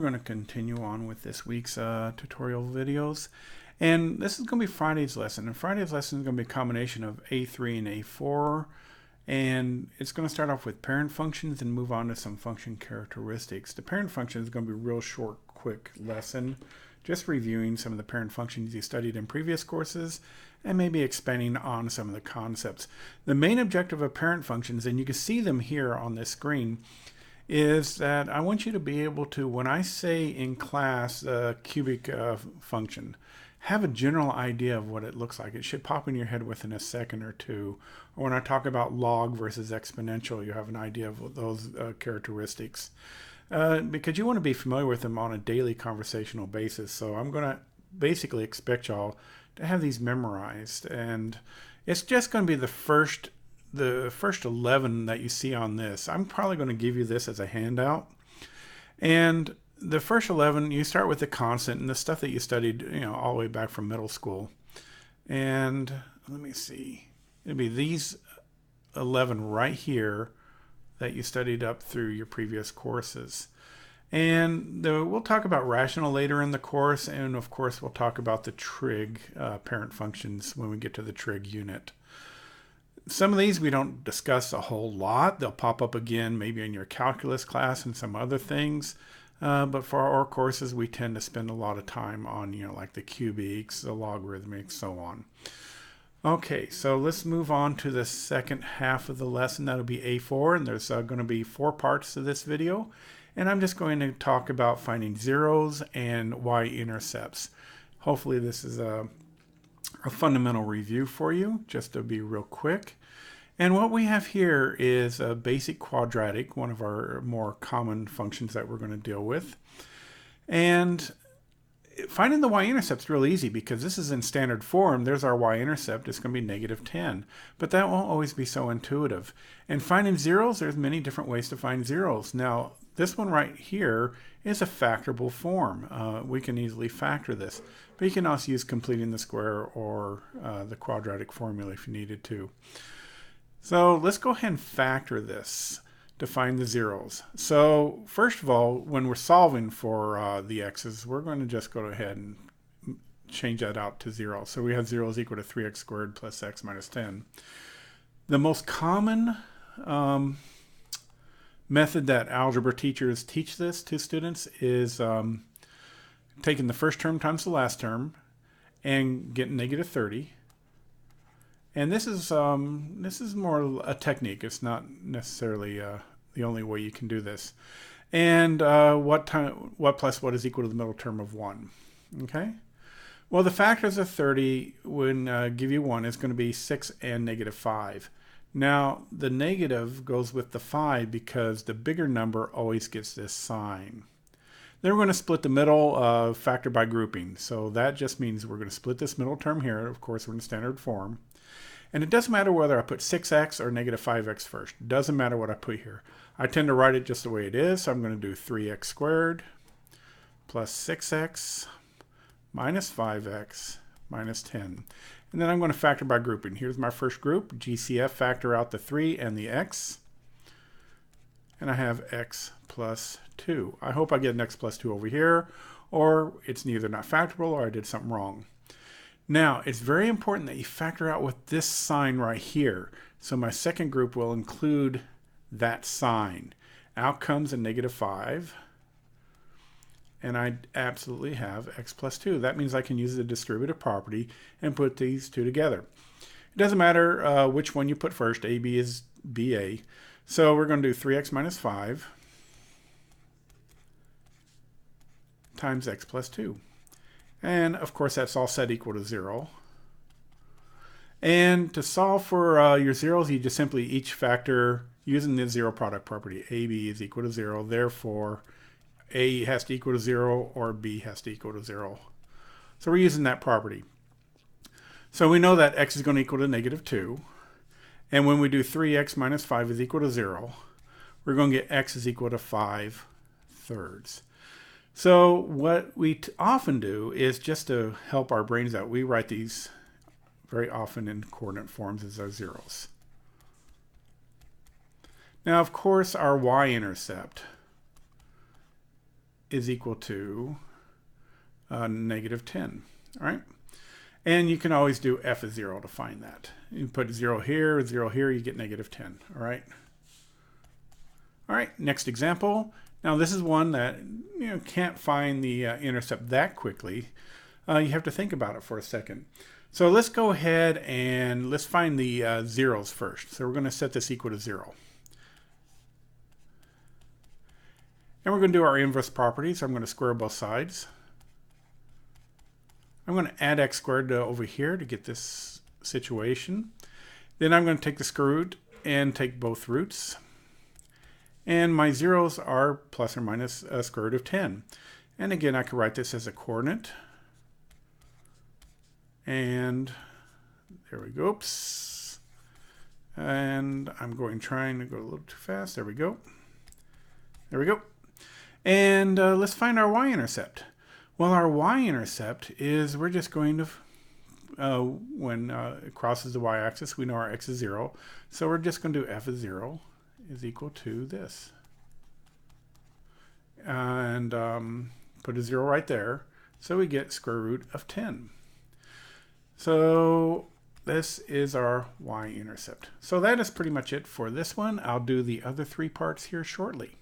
We're going to continue on with this week's tutorial videos. And this is going to be Friday's lesson. And Friday's lesson is going to be a combination of A3 and A4. And it's going to start off with parent functions and move on to some function characteristics. The parent function is going to be a real short, quick lesson. Just reviewing some of the parent functions you studied in previous courses and maybe expanding on some of the concepts. The main objective of parent functions, and you can see them here on this screen, is that I want you to be able to, when I say in class cubic function, have a general idea of what it looks like. It should pop in your head within a second or two. Or when I talk about log versus exponential, you have an idea of those characteristics. Because you want to be familiar with them on a daily conversational basis. So I'm going to basically expect y'all to have these memorized. And it's just going to be the first 11 that you see on this. I'm probably going to give you this as a handout. And the first 11, you start with the constant and the stuff that you studied, all the way back from middle school. And let me see. It'll be these 11 right here that you studied up through your previous courses. And we'll talk about rational later in the course. And of course, we'll talk about the trig parent functions when we get to the trig unit. Some of these we don't discuss a whole lot. They'll pop up again maybe in your calculus class and some other things. But for our courses, we tend to spend a lot of time on, like the cubics, the logarithmics, so on. Okay, so let's move on to the second half of the lesson. That'll be A4, and there's going to be 4 parts to this video. And I'm just going to talk about finding zeros and Y-intercepts. Hopefully this is a fundamental review for you, just to be real quick. And what we have here is a basic quadratic, one of our more common functions that we're going to deal with. And finding the y-intercept is real easy because this is in standard form. There's our y-intercept. It's going to be -10. But that won't always be so intuitive. And finding zeros, there's many different ways to find zeros. Now, this one right here is a factorable form. We can easily factor this. But you can also use completing the square or the quadratic formula if you needed to. So let's go ahead and factor this to find the zeros. So first of all, when we're solving for the x's, we're going to just go ahead and change that out to 0. So we have 0 is equal to 3x squared plus x minus 10. The most common method that algebra teachers teach this to students is taking the first term times the last term and getting -30. And this is more a technique. It's not necessarily the only way you can do this. And what plus what is equal to the middle term of 1. Okay. Well, the factors of 30 when give you 1 is going to be 6 and -5. Now the negative goes with the 5 because the bigger number always gets this sign. Then we're going to split the middle factor by grouping. So that just means we're going to split this middle term here. Of course, we're in standard form. And it doesn't matter whether I put 6x or -5x first. It doesn't matter what I put here. I tend to write it just the way it is. So I'm going to do 3x squared plus 6x minus 5x minus 10. And then I'm going to factor by grouping. Here's my first group. GCF, factor out the 3 and the x. And I have x plus 2. I hope I get an x plus 2 over here. Or it's neither not factorable or I did something wrong. Now, it's very important that you factor out with this sign right here. So my second group will include that sign. Out comes a -5. And I absolutely have x plus 2. That means I can use the distributive property and put these two together. It doesn't matter which one you put first. AB is BA. So we're going to do 3x minus 5 times x plus 2. And of course, that's all set equal to 0. And to solve for your zeros, you just simply each factor using the zero product property. AB is equal to 0. Therefore, A has to equal to 0 or B has to equal to 0. So we're using that property. So we know that x is going to equal to -2. And when we do 3x minus 5 is equal to 0, we're going to get x is equal to 5/3. So what we often do is just to help our brains out, we write these very often in coordinate forms as our zeros. Now, of course, our y-intercept is equal to negative 10. All right. And you can always do f of 0 to find that. You put 0 here, you get negative 10. All right. All right, next example. Now this is one that can't find the intercept that quickly. You have to think about it for a second. So let's go ahead and let's find the zeros first. So we're going to set this equal to 0. And we're going to do our inverse property. So I'm going to square both sides. I'm going to add x squared over here to get this situation. Then I'm going to take the square root and take both roots. And my zeros are plus or minus square root of 10. And again, I can write this as a coordinate. And there we go. Oops. And I'm trying to go a little too fast. There we go. There we go. And let's find our y-intercept. Well, our y-intercept is we're just going to, when it crosses the y-axis, we know our x is 0. So we're just going to do f of 0 is equal to this. And put a 0 right there. So we get square root of 10. So this is our y-intercept. So that is pretty much it for this one. I'll do the other 3 parts here shortly.